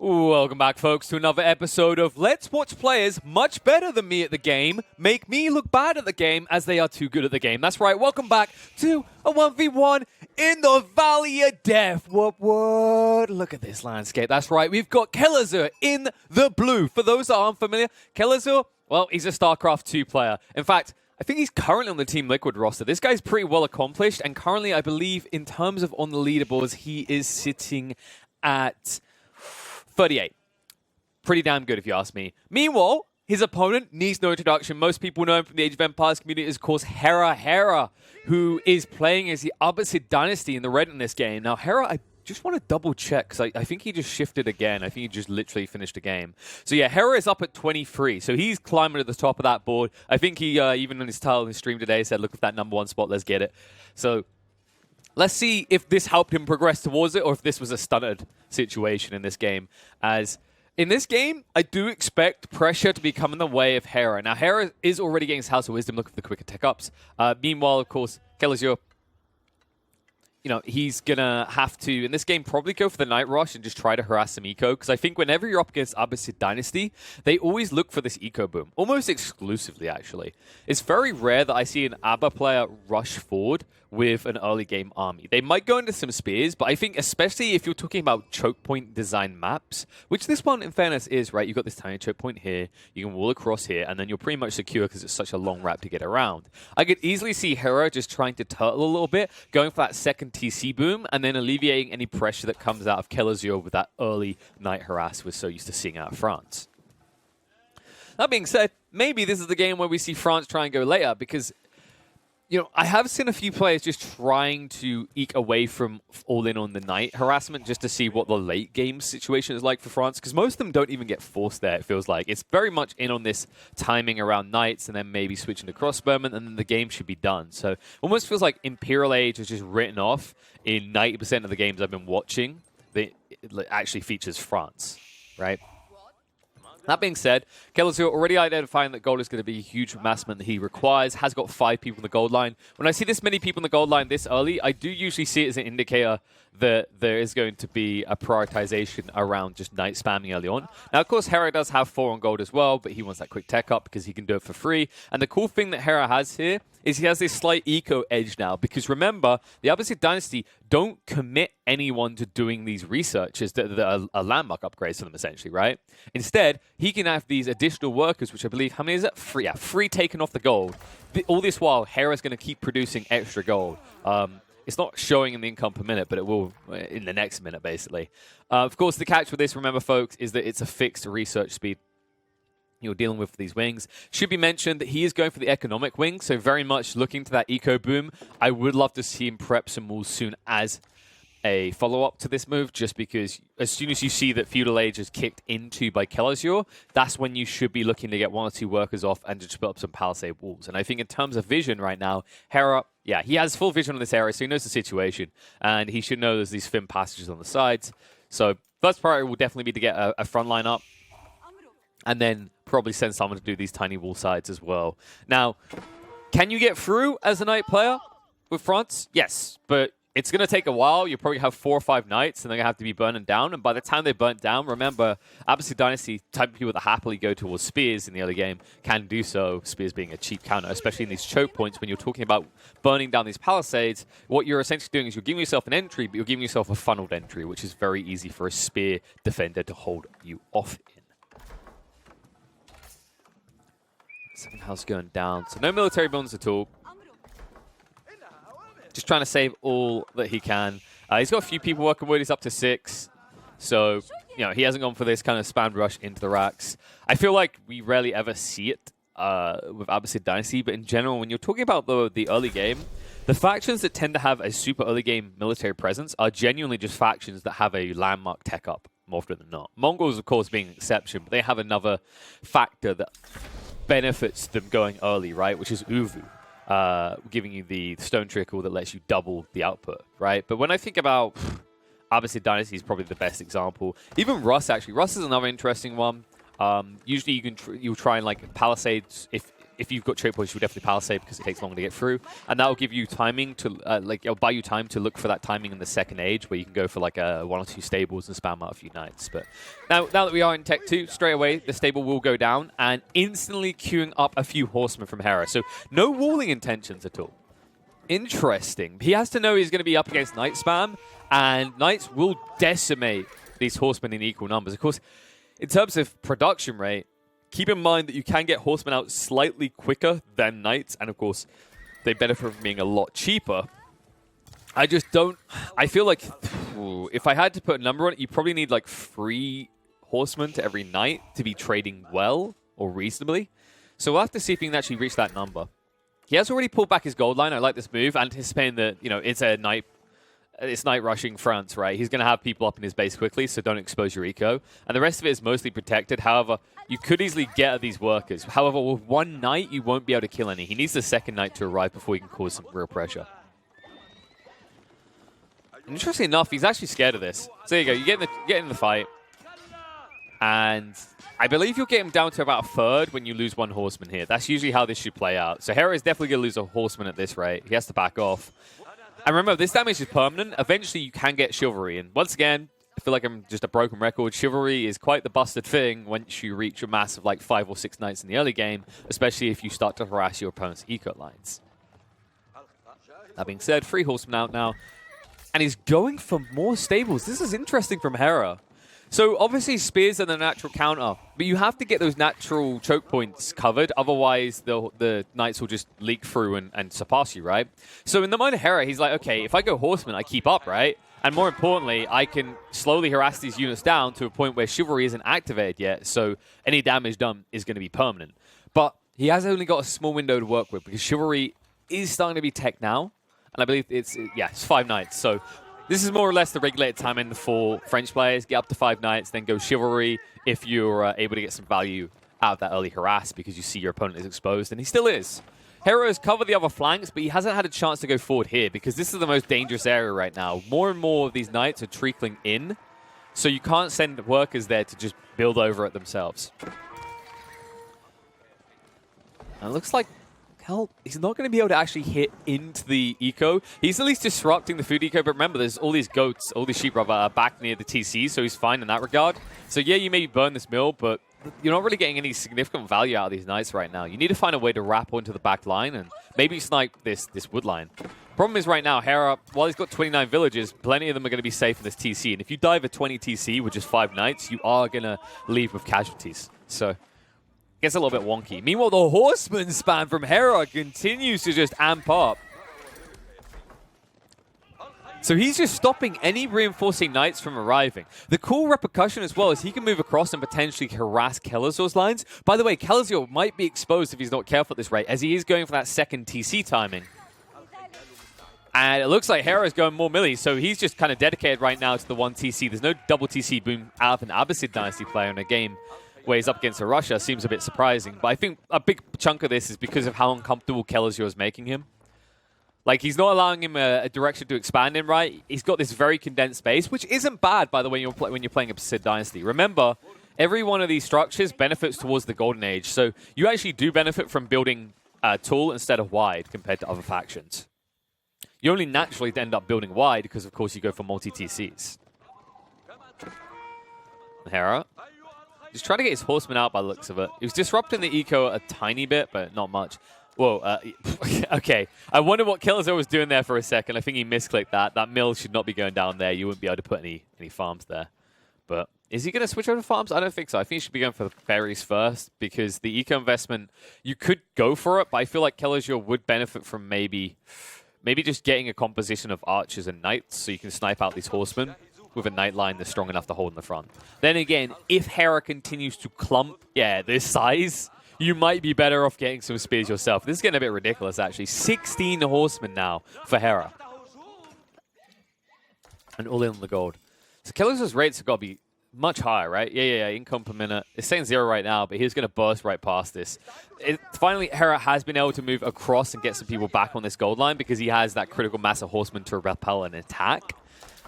Welcome back, folks, to another episode of Let's Watch Players Much Better Than Me at the Game make me look bad at the game as they are too good at the game. That's right, welcome back to a 1v1 in the Valley of Death. What? Look at this landscape. That's right, we've got Kelazhur in the blue. For those that aren't familiar, Kelazhur, well, he's a StarCraft 2 player. In fact, I think he's currently on the Team Liquid roster. This guy's pretty well accomplished, and currently, I believe, in terms of on the leaderboards, he is sitting at 38. Pretty damn good, if you ask me. Meanwhile, his opponent needs no introduction. Most people know him from the Age of Empires community is, of course, Hera, who is playing as the Abbasid Dynasty in the red in this game. Now, Hera, I just want to double check, because I think he just shifted again. I think he just literally finished a game. So yeah, Hera is up at 23, so he's climbing to the top of that board. I think he, even on his title in his stream today, said, look at that #1 spot, let's get it. So let's see if this helped him progress towards it, or if this was a stunted situation in this game. As in this game, I do expect pressure to be coming the way of Hera. Now, Hera is already getting his House of Wisdom, looking for the quicker tech-ups. Meanwhile, of course, Kelazhur, you know, he's going to have to, in this game, probably go for the Night Rush and just try to harass some eco. Because I think whenever you're up against Abbasid Dynasty, they always look for this eco boom. Almost exclusively, actually. It's very rare that I see an Abba player rush forward with an early game army. They might go into some spears, but I think especially if you're talking about choke point design maps, which this one, in fairness, is, right? You've got this tiny choke point here, you can wall across here, and then you're pretty much secure because it's such a long wrap to get around. I could easily see Hera just trying to turtle a little bit, going for that second TC boom, and then alleviating any pressure that comes out of Kelazhur with that early night harass we're so used to seeing out of France. That being said, maybe this is the game where we see France try and go later, because you know, I have seen a few players just trying to eke away from all in on the night harassment just to see what the late game situation is like for France, because most of them don't even get forced there, it feels like. It's very much in on this timing around nights and then maybe switching to crossbowmen, and then the game should be done. So almost feels like Imperial Age is just written off in 90% of the games I've been watching that it actually features France, right? That being said, Kelazhur already identifying that gold is going to be a huge massman that he requires, has got 5 people in the gold line. When I see this many people in the gold line this early, I do usually see it as an indicator that there is going to be a prioritization around just night spamming early on. Now, of course, Hera does have 4 on gold as well, but he wants that quick tech up because he can do it for free. And the cool thing that Hera has here is he has this slight eco edge now, because remember, the Abbasid Dynasty don't commit anyone to doing these researches that are landmark upgrades to them, essentially, right? Instead, he can have these additional workers, which I believe, how many is it? Free, yeah, free taken off the gold. All this while, Hera's going to keep producing extra gold. It's not showing in the income per minute, but it will in the next minute, basically. Of course, the catch with this, remember, folks, is that it's a fixed research speed you're dealing with these wings. Should be mentioned that he is going for the economic wing, so very much looking to that eco boom. I would love to see him prep some walls soon as a follow-up to this move, just because as soon as you see that Feudal Age is kicked into by Kelazhur, that's when you should be looking to get 1 or 2 workers off and just put up some palisade walls. And I think in terms of vision right now, Hera, yeah, he has full vision on this area, so he knows the situation, and he should know there's these thin passages on the sides. So first priority will definitely be to get a front line up, and then probably send someone to do these tiny wall sides as well. Now, can you get through as a night player with France? Yes, but it's going to take a while. You'll probably have 4 or 5 nights, and they're going to have to be burning down. And by the time they're burnt down, remember, Abbasid Dynasty, type of people that happily go towards spears in the early game can do so, spears being a cheap counter, especially in these choke points when you're talking about burning down these palisades. What you're essentially doing is you're giving yourself an entry, but you're giving yourself a funneled entry, which is very easy for a spear defender to hold you off in. Second house going down, so no military buildings at all. Just trying to save all that he can. He's got a few people working with. He's up to 6. So, you know, he hasn't gone for this kind of spam rush into the racks. I feel like we rarely ever see it with Abbasid Dynasty, but in general, when you're talking about the early game, the factions that tend to have a super early game military presence are genuinely just factions that have a landmark tech up more often than not. Mongols, of course, being an exception, but they have another factor that benefits them going early, right? Which is Uvu, giving you the stone trickle that lets you double the output, right? But when I think about Abbasid Dynasty is probably the best example. Even Russ, actually. Russ is another interesting one. Usually you'll try and like palisades if if you've got choke points, you would definitely palisade because it takes longer to get through. And that will give you timing to, it'll buy you time to look for that timing in the second age where you can go for like 1 or 2 stables and spam out a few knights. But now that we are in Tech 2, straight away, the stable will go down and instantly queuing up a few horsemen from Hera. So no walling intentions at all. Interesting. He has to know he's going to be up against knight spam, and knights will decimate these horsemen in equal numbers. Of course, in terms of production rate, keep in mind that you can get horsemen out slightly quicker than knights, and of course, they benefit from being a lot cheaper. I just don't... I feel like if I had to put a number on it, you probably need like 3 horsemen to every knight to be trading well or reasonably. So we'll have to see if we can actually reach that number. He has already pulled back his gold line. I like this move, anticipating that, you know, it's night rushing France, right? He's going to have people up in his base quickly, so don't expose your eco. And the rest of it is mostly protected. However, you could easily get at these workers. However, with 1 knight, you won't be able to kill any. He needs the second knight to arrive before he can cause some real pressure. And interestingly enough, he's actually scared of this. So there you go. You get in the fight. And I believe you'll get him down to about a third when you lose 1 horseman here. That's usually how this should play out. So Hera is definitely going to lose a horseman at this rate. He has to back off. And remember, this damage is permanent. Eventually, you can get Chivalry. And once again, I feel like I'm just a broken record. Chivalry is quite the busted thing once you reach a mass of like 5 or 6 knights in the early game, especially if you start to harass your opponent's eco lines. That being said, 3 horsemen out now. And he's going for more stables. This is interesting from Hera. So obviously spears are the natural counter, but you have to get those natural choke points covered, otherwise the knights will just leak through and surpass you, right? So in the mind of Hera, he's like, okay, if I go horseman, I keep up, right? And more importantly, I can slowly harass these units down to a point where Chivalry isn't activated yet, so any damage done is going to be permanent. But he has only got a small window to work with, because Chivalry is starting to be tech now, and I believe it's 5 knights, so... This is more or less the regulated time in for French players. Get up to 5 knights, then go Chivalry if you're able to get some value out of that early harass because you see your opponent is exposed, and he still is. Hera has covered the other flanks, but he hasn't had a chance to go forward here because this is the most dangerous area right now. More and more of these knights are trickling in, so you can't send workers there to just build over it themselves. And it looks like he's not going to be able to actually hit into the eco. He's at least disrupting the food eco, but remember, there's all these goats, all these sheep rather, are back near the TC, so he's fine in that regard. So yeah, you maybe burn this mill, but you're not really getting any significant value out of these knights right now. You need to find a way to wrap onto the back line and maybe snipe this wood line. Problem is right now, Hera, while he's got 29 villages, plenty of them are going to be safe in this TC. And if you dive a 20 TC with just 5 knights, you are going to leave with casualties. So... gets a little bit wonky. Meanwhile, the horseman spam from Hera continues to just amp up. So he's just stopping any reinforcing knights from arriving. The cool repercussion as well is he can move across and potentially harass Kelazhur's lines. By the way, Kelazhur might be exposed if he's not careful at this rate, as he is going for that second TC timing. And it looks like Hera's going more melee, so he's just kind of dedicated right now to the 1 TC. There's no double TC boom out of an Abbasid Dynasty player in a game where he's up against a Russia. Seems a bit surprising. But I think a big chunk of this is because of how uncomfortable Kelazhur is making him. Like, he's not allowing him a direction to expand in, right? He's got this very condensed space, which isn't bad, by the way, when you're playing a Abbasid Dynasty. Remember, every one of these structures benefits towards the Golden Age. So you actually do benefit from building tall instead of wide compared to other factions. You only naturally end up building wide because, of course, you go for multi-TCs. Hera. Just trying to get his horseman out by the looks of it. He was disrupting the eco a tiny bit, but not much. Whoa, okay. I wonder what Kelazhur was doing there for a second. I think he misclicked that. That mill should not be going down there. You wouldn't be able to put any farms there. But is he going to switch over to farms? I don't think so. I think he should be going for the ferries first because the eco investment, you could go for it, but I feel like Kelazhur would benefit from maybe just getting a composition of archers and knights so you can snipe out these horsemen with a knight line that's strong enough to hold in the front. Then again, if Hera continues to clump, this size, you might be better off getting some spears yourself. This is getting a bit ridiculous, actually. 16 horsemen now for Hera. And all in on the gold. So Kelazhur's rates have got to be much higher, right? Yeah. Income per minute. It's saying 0 right now, but he's going to burst right past this. Finally, Hera has been able to move across and get some people back on this gold line because he has that critical mass of horsemen to repel an attack.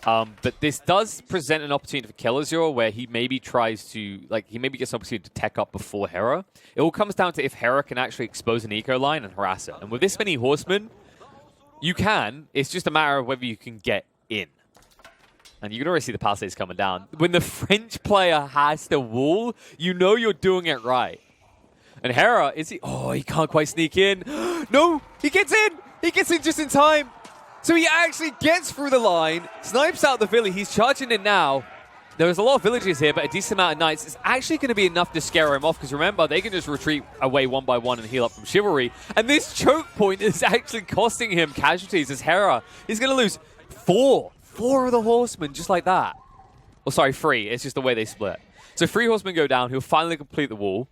But this does present an opportunity for Kelazhur where he maybe tries to, he maybe gets an opportunity to tech up before Hera. It all comes down to if Hera can actually expose an eco line and harass it. And with this many horsemen, you can. It's just a matter of whether you can get in. And you can already see the palisades coming down. When the French player has the wall, you know you're doing it right. And Hera, is he? Oh, he can't quite sneak in. No, he gets in. He gets in just in time. So he actually gets through the line, snipes out the Village. He's charging in now. There's a lot of villages here, but a decent amount of knights. It's actually going to be enough to scare him off, because remember, they can just retreat away one by one and heal up from Chivalry. And this choke point is actually costing him casualties as Hera is going to lose four of the horsemen just like that. Oh, sorry, 3. It's just the way they split. So 3 horsemen go down. He'll finally complete the wall.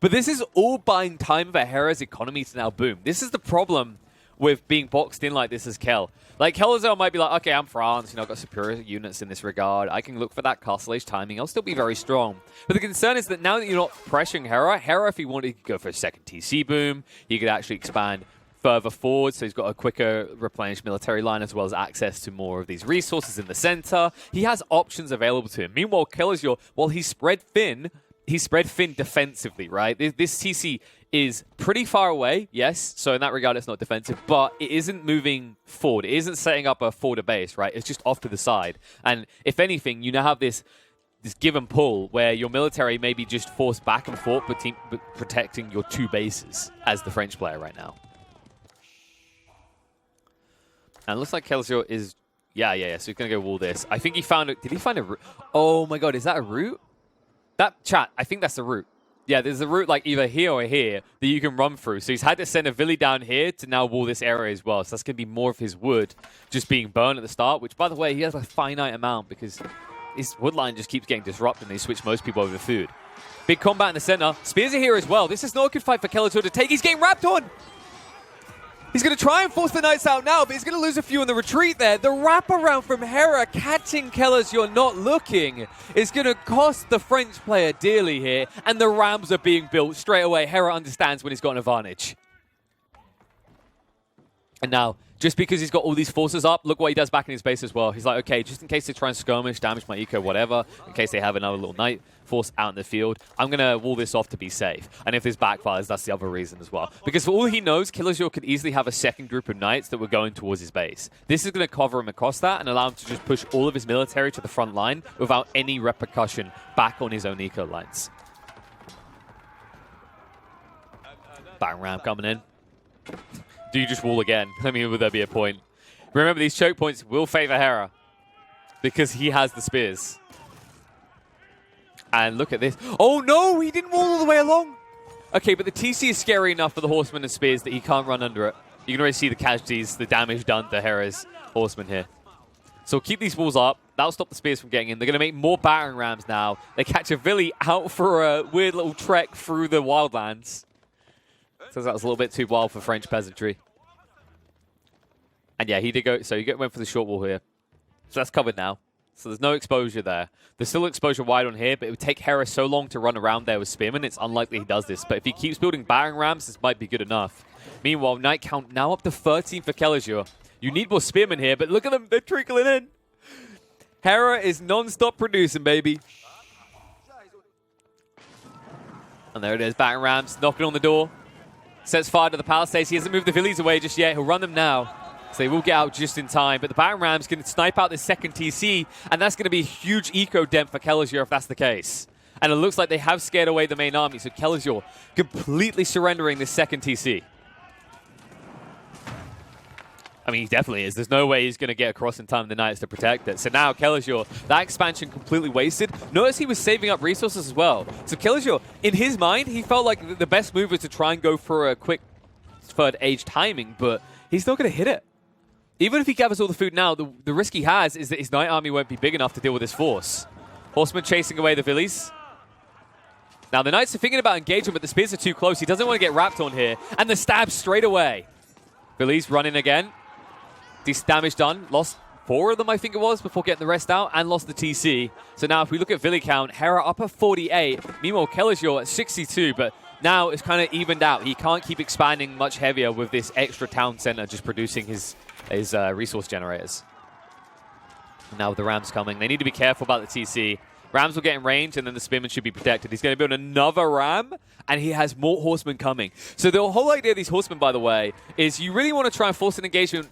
But this is all buying time for Hera's economy to now boom. This is the problem with being boxed in like this as Kel. Like, Kelazhur might be like, okay, I'm France, I've got superior units in this regard. I can look for that castle age timing. I'll still be very strong. But the concern is that now that you're not pressuring Hera, if he wanted, he could go for a second TC boom. He could actually expand further forward, so he's got a quicker replenished military line as well as access to more of these resources in the center. He has options available to him. Meanwhile, Kelazhur, while he's spread thin defensively, right? This TC is pretty far away, yes, so in that regard it's not defensive, but it isn't moving forward. It isn't setting up a forward base, right? It's just off to the side. And if anything, you now have this give and pull where your military may be just forced back and forth between protecting your 2 bases as the French player right now. And it looks like Kelazhur is... Yeah, so he's going to go wall this. I think he found... Did he find a route? Oh my god, is that a route? That, chat, I think that's the route. Yeah, there's a route like either here or here that you can run through. So he's had to send a Vili down here to now wall this area as well. So that's going to be more of his wood just being burned at the start, which, by the way, he has a finite amount because his wood line just keeps getting disrupted and they switch most people over food. Big combat in the center. Spears are here as well. This is not a good fight for Kelazhur to take. He's getting wrapped on. He's going to try and force the knights out now, but he's going to lose a few in the retreat there. The wraparound from Hera catching Kelazhur not looking is going to cost the French player dearly here, and the rams are being built straight away. Hera understands when he's got an advantage. And now, just because he's got all these forces up, look what he does back in his base as well. He's like, okay, just in case they try and skirmish, damage my eco, whatever, in case they have another little knight force out in the field, I'm going to wall this off to be safe. And if this backfires, that's the other reason as well. Because for all he knows, Kelazhur could easily have a second group of knights that were going towards his base. This is going to cover him across that and allow him to just push all of his military to the front line without any repercussion back on his own eco lines. Battering ram coming in. Do you just wall again? I mean, would there be a point? Remember, these choke points will favor Hera because he has the spears. And look at this. Oh, no! He didn't wall all the way along! Okay, but the TC is scary enough for the horsemen and spears that he can't run under it. You can already see the casualties, the damage done to Hera's horsemen here. So keep these walls up. That'll stop the spears from getting in. They're going to make more battering rams now. They catch a Vili out for a weird little trek through the wildlands. Says that was a little bit too wild for French peasantry. And yeah, he did go. So he went for the short wall here. So that's covered now. So there's no exposure there. There's still exposure wide on here, but it would take Hera so long to run around there with Spearmen. It's unlikely he does this. But if he keeps building battering rams, this might be good enough. Meanwhile, knight count now up to 13 for Kelazhur. You need more Spearmen here, but look at them. They're trickling in. Hera is non-stop producing, baby. And there it is. Battering rams knocking on the door. Sets fire to the palisades. He hasn't moved the Villies away just yet. He'll run them now. So they will get out just in time. But the battering rams can snipe out this second TC, and that's going to be a huge eco dent for Kelazhur if that's the case. And it looks like they have scared away the main army, so Kelazhur completely surrendering this second TC. I mean, he definitely is. There's no way he's going to get across in time the knights to protect it. So now Kelazhur, that expansion completely wasted. Notice he was saving up resources as well. So Kelazhur, in his mind, he felt like the best move was to try and go for a quick third age timing, but he's not going to hit it. Even if he gathers all the food now, the risk he has is that his knight army won't be big enough to deal with this force. Horsemen chasing away the Villies. Now the knights are thinking about engaging, but the spears are too close. He doesn't want to get wrapped on here. And the stab straight away. Villies running again. This damage done. Lost 4 of them, I think it was, before getting the rest out, and lost the TC. So now if we look at Vili count, Hera up at 48. Meanwhile, Kelazhur at 62, but now it's kind of evened out. He can't keep expanding much heavier with this extra town center just producing his resource generators. Now with the Rams coming, they need to be careful about the TC. Rams will get in range, and then the Spearman should be protected. He's going to build another Ram, and he has more Horsemen coming. So the whole idea of these Horsemen, by the way, is you really want to try and force an engagement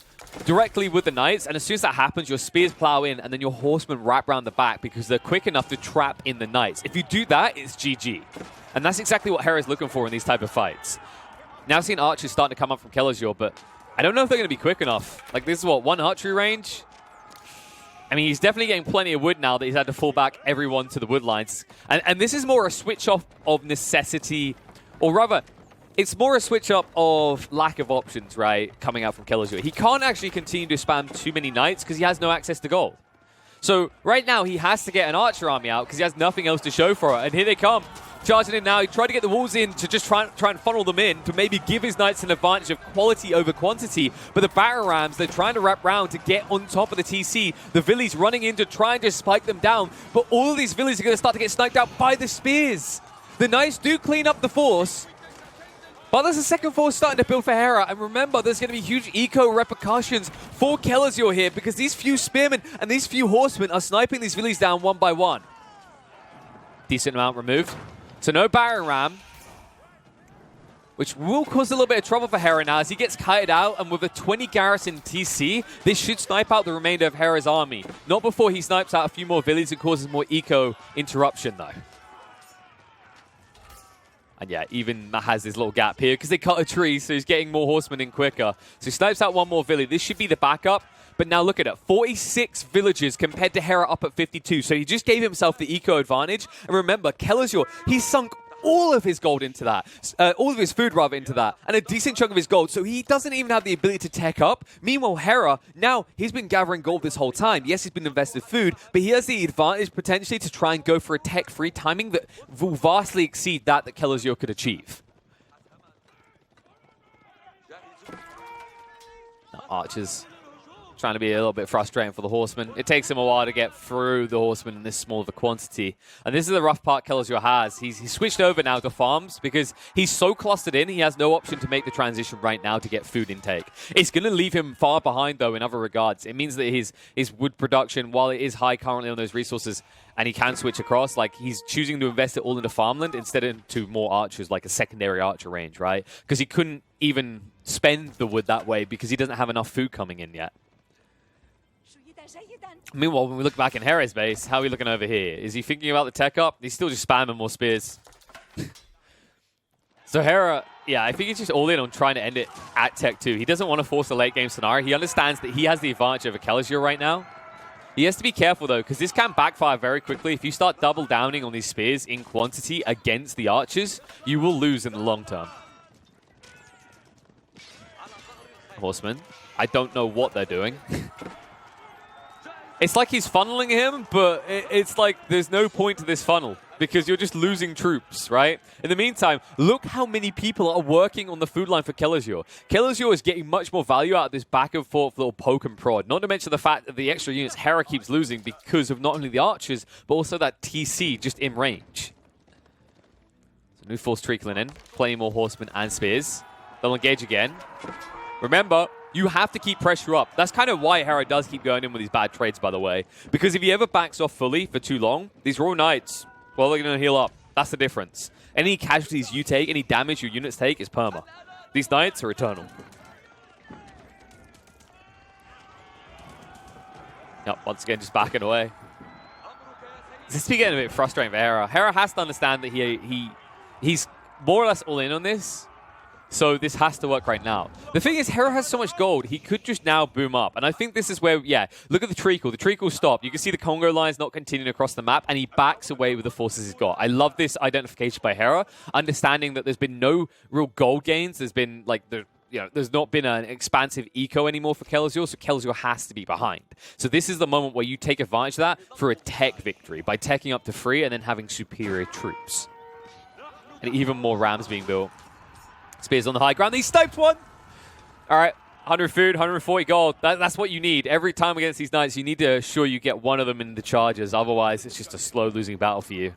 directly with the Knights, and as soon as that happens, your Spears plow in, and then your Horsemen wrap around the back because they're quick enough to trap in the Knights. If you do that, it's GG. And that's exactly what Hera's looking for in these type of fights. Now seeing archers starting to come up from Kelazhur, but I don't know if they're going to be quick enough. Like, this is what, 1 archery range? I mean, he's definitely getting plenty of wood now that he's had to fall back everyone to the wood lines. And this is more a switch off of necessity, or rather, it's more a switch up of lack of options, right, coming out from Kelazhur. He can't actually continue to spam too many knights because he has no access to gold. So right now, he has to get an archer army out because he has nothing else to show for it. And here they come. Charging in now. He tried to get the walls in to just try and funnel them in to maybe give his knights an advantage of quality over quantity. But the batter rams, they're trying to wrap round to get on top of the TC. The Villies running in to try and just spike them down. But all of these Villies are going to start to get sniped out by the spears. The knights do clean up the force. But there's a second force starting to build for Hera. And remember, there's going to be huge eco repercussions for Kelazhur here because these few spearmen and these few horsemen are sniping these Villies down one by one. Decent amount removed. So no Baron Ram, which will cause a little bit of trouble for Hera now as he gets kited out, and with a 20 garrison TC, this should snipe out the remainder of Hera's army. Not before he snipes out a few more Villies and causes more eco interruption though. And yeah, even has this little gap here because they cut a tree, so he's getting more horsemen in quicker. So he snipes out one more Villy. This should be the backup. But now look at it, 46 villages compared to Hera up at 52. So he just gave himself the eco advantage. And remember, Kelazhur, he sunk all of his gold into that, all of his food rather into that, and a decent chunk of his gold. So he doesn't even have the ability to tech up. Meanwhile, Hera, now he's been gathering gold this whole time. Yes, he's been invested food, but he has the advantage potentially to try and go for a tech-free timing that will vastly exceed that Kelazhur could achieve. Now, archers trying to be a little bit frustrating for the Horsemen. It takes him a while to get through the Horsemen in this small of a quantity. And this is the rough part Kelazhur has. He's switched over now to farms because he's so clustered in, he has no option to make the transition right now to get food intake. It's going to leave him far behind, though, in other regards. It means that his wood production, while it is high currently on those resources, and he can switch across, like he's choosing to invest it all into farmland instead of into more archers, like a secondary archer range, right? Because he couldn't even spend the wood that way because he doesn't have enough food coming in yet. Meanwhile, when we look back in Hera's base, how are we looking over here? Is he thinking about the tech up? He's still just spamming more spears. So Hera, yeah, I think he's just all in on trying to end it at tech 2. He doesn't want to force a late game scenario. He understands that he has the advantage over Kelazhur right now. He has to be careful, though, because this can backfire very quickly. If you start double downing on these spears in quantity against the archers, you will lose in the long term. Horsemen, I don't know what they're doing. It's like he's funneling him, but it's like there's no point to this funnel because you're just losing troops, right? In the meantime, look how many people are working on the food line for Kelazhur. Kelazhur is getting much more value out of this back and forth little poke and prod, not to mention the fact that the extra units Hera keeps losing because of not only the archers, but also that TC just in range. So new force trickling in, playing more horsemen and spears. They'll engage again. Remember, you have to keep pressure up. That's kind of why Hera does keep going in with these bad trades, by the way. Because if he ever backs off fully for too long, these Royal Knights, well, they're going to heal up. That's the difference. Any casualties you take, any damage your units take is perma. These Knights are eternal. Yep, once again, just backing away. This is getting a bit frustrating for Hera. Hera has to understand that he's more or less all in on this. So this has to work right now. The thing is, Hera has so much gold, he could just now boom up. And I think this is where, yeah, look at the treacle. The treacle stopped. You can see the Congo lines not continuing across the map, and he backs away with the forces he's got. I love this identification by Hera, understanding that there's been no real gold gains. There's been, like, there's not been an expansive eco anymore for Kelazhur, so Kelazhur has to be behind. So this is the moment where you take advantage of that for a tech victory, by teching up to 3 and then having superior troops. And even more rams being built. Spears on the high ground. He sniped one. All right. 100 food, 140 gold. That's what you need. Every time against these knights, you need to ensure you get one of them in the charges. Otherwise, it's just a slow losing battle for you.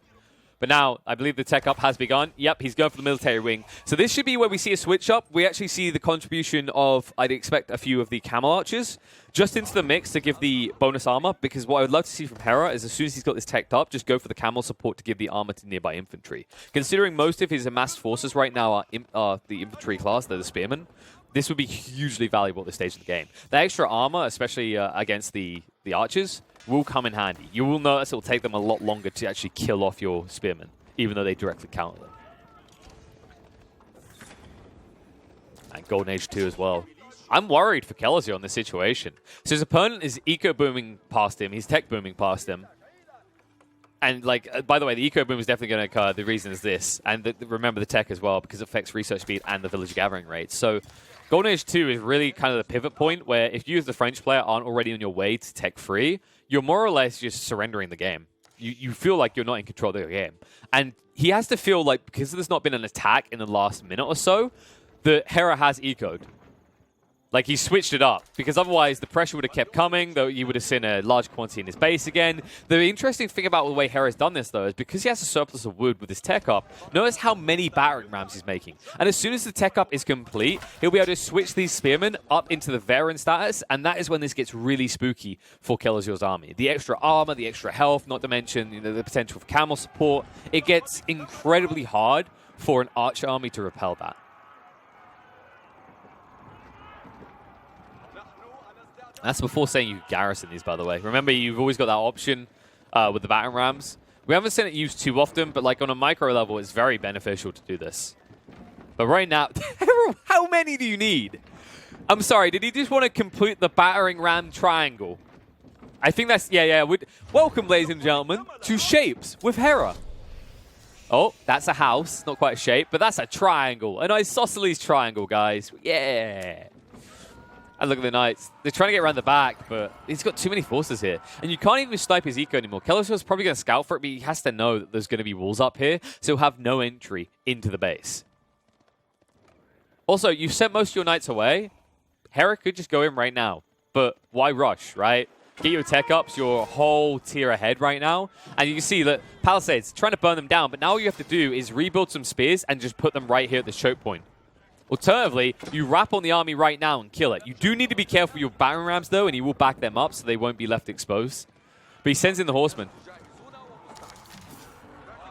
But now, I believe the tech up has begun. Yep, he's going for the military wing. So this should be where we see a switch up. We actually see the contribution of, I'd expect, a few of the camel archers just into the mix to give the bonus armor, because what I would love to see from Hera is as soon as he's got this teched up, just go for the camel support to give the armor to nearby infantry. Considering most of his amassed forces right now are the infantry class, they're the spearmen, this would be hugely valuable at this stage of the game. The extra armor, especially against the archers, will come in handy. You will notice it will take them a lot longer to actually kill off your spearmen, even though they directly counter them. And Golden Age 2 as well. I'm worried for Kelazhur on this situation. So his opponent is eco-booming past him. He's tech-booming past him. And, like, by the way, the eco-boom is definitely going to occur. The reason is this. And remember the tech as well, because it affects research speed and the village gathering rate. So Golden Age 2 is really kind of the pivot point where if you as the French player aren't already on your way to tech-free, you're more or less just surrendering the game. You feel like you're not in control of the game. And he has to feel like, because there's not been an attack in the last minute or so, that Hera has ecoed. Like, he switched it up, because otherwise the pressure would have kept coming, though you would have seen a large quantity in his base again. The interesting thing about the way Hera's done this, though, is because he has a surplus of wood with his tech up, notice how many battering rams he's making. And as soon as the tech up is complete, he'll be able to switch these spearmen up into the Varen status, and that is when this gets really spooky for Kelazhur's army. The extra armor, the extra health, not to mention the potential for camel support. It gets incredibly hard for an archer army to repel that. That's before saying you garrison these, by the way. Remember, you've always got that option with the battering rams. We haven't seen it used too often, but like on a micro level, it's very beneficial to do this. But right now, how many do you need? I'm sorry, did he just want to complete the battering ram triangle? I think that's, yeah. Welcome, ladies and gentlemen, to Shapes with Hera. Oh, that's a house. Not quite a shape, but that's a triangle. An isosceles triangle, guys. Yeah. And look at the Knights. They're trying to get around the back, but he's got too many forces here. And you can't even snipe his eco anymore. Kelazhur's probably going to scout for it, but he has to know that there's going to be walls up here, so he'll have no entry into the base. Also, you've sent most of your Knights away. Hera could just go in right now, but why rush, right? Get your tech ups, your whole tier ahead right now. And you can see that Palisades trying to burn them down, but now all you have to do is rebuild some spears and just put them right here at the choke point. Alternatively, you wrap on the army right now and kill it. You do need to be careful with your battering rams, though, and he will back them up so they won't be left exposed. But he sends in the horsemen.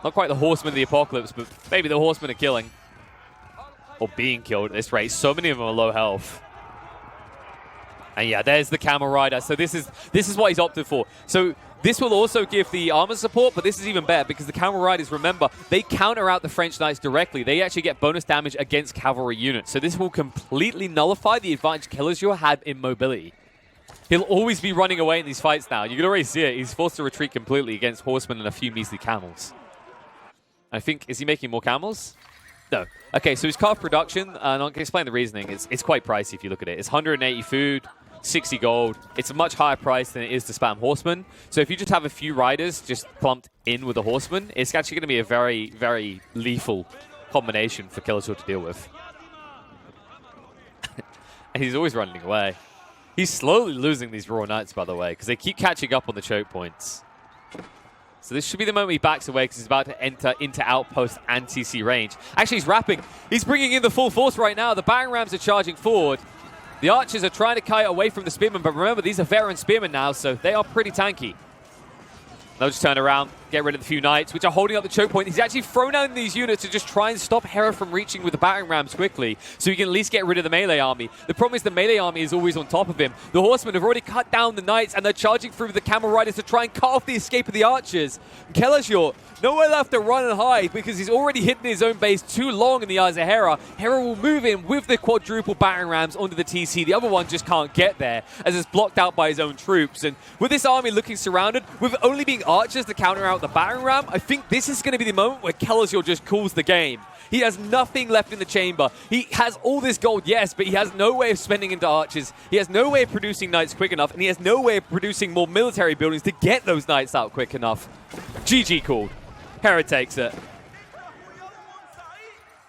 Not quite the horsemen of the apocalypse, but maybe the horsemen are killing. Or being killed at this rate. So many of them are low health. And yeah, there's the camel rider. So this is what he's opted for. So this will also give the armor support, but this is even better because the camel riders, remember, they counter out the French knights directly. They actually get bonus damage against cavalry units. So this will completely nullify the advantage Kelazhur had in mobility. He'll always be running away in these fights now. You can already see it. He's forced to retreat completely against horsemen and a few measly camels. I think, is he making more camels? No. Okay, so he's cut off production, and I can explain the reasoning. It's quite pricey if you look at it. It's 180 food. 60 gold. It's a much higher price than it is to spam horsemen. So if you just have a few riders just clumped in with a horseman, it's actually going to be a very, very lethal combination for Kelazhur to deal with. And he's always running away. He's slowly losing these raw knights, by the way, because they keep catching up on the choke points. So this should be the moment he backs away because he's about to enter into outpost and TC range. Actually, he's wrapping. He's bringing in the full force right now. The battering rams are charging forward. The archers are trying to kite away from the spearmen, but remember, these are veteran spearmen now, so they are pretty tanky. They'll just turn around, get rid of the few knights, which are holding up the choke point. He's actually thrown out these units to just try and stop Hera from reaching with the battering rams quickly, so he can at least get rid of the melee army. The problem is the melee army is always on top of him. The horsemen have already cut down the knights, and they're charging through the camel riders to try and cut off the escape of the archers. Kelazhur, nowhere left to run and hide because he's already hidden his own base too long in the eyes of Hera. Hera will move in with the quadruple battering rams onto the TC. The other one just can't get there as it's blocked out by his own troops. And with this army looking surrounded, with only being archers to counter out the battering ram, I think this is going to be the moment where Kelazhur just calls the game. He has nothing left in the chamber. He has all this gold, yes, but he has no way of spending into archers. He has no way of producing knights quick enough, and he has no way of producing more military buildings to get those knights out quick enough. GG called. Hera takes it.